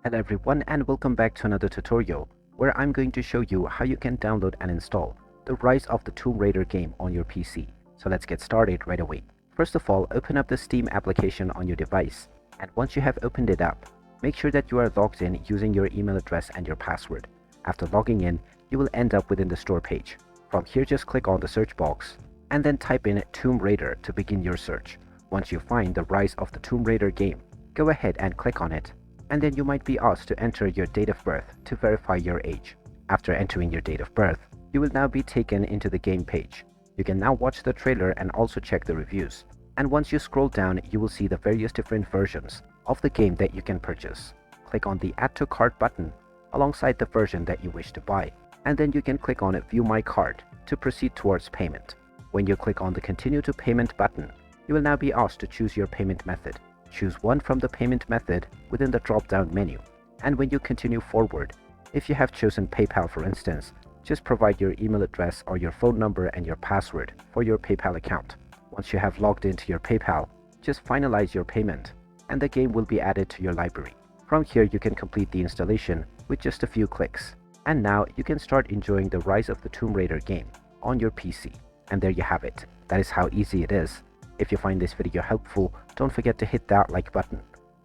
Hello everyone and welcome back to another tutorial where I'm going to show you how you can download and install the Rise of the Tomb Raider game on your PC. So let's get started right away. First of all, open up the Steam application on your device, and once you have opened it up, make sure that you are logged in using your email address and your password. After logging in, you will end up within the store page. From here, just click on the search box and then type in Tomb Raider to begin your search. Once you find the Rise of the Tomb Raider game, go ahead and click on it, and then you might be asked to enter your date of birth to verify your age. After entering your date of birth, you will now be taken into the game page. You can now watch the trailer and also check the reviews. And once you scroll down, you will see the various different versions of the game that you can purchase. Click on the Add to Cart button alongside the version that you wish to buy, and then you can click on View My Cart to proceed towards payment. When you click on the Continue to Payment button, you will now be asked to choose your payment method. Choose one from the payment method within the drop-down menu, and when you continue forward, if you have chosen PayPal for instance, just provide your email address or your phone number and your password for your PayPal account. Once you have logged into your PayPal, just finalize your payment and the game will be added to your library. From here you can complete the installation with just a few clicks, and now you can start enjoying the Rise of the Tomb Raider game on your PC. And there you have it. That is how easy it is. If you find this video helpful, don't forget to hit that like button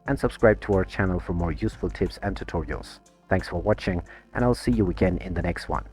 and subscribe to our channel for more useful tips and tutorials. Thanks for watching, and I'll see you again in the next one.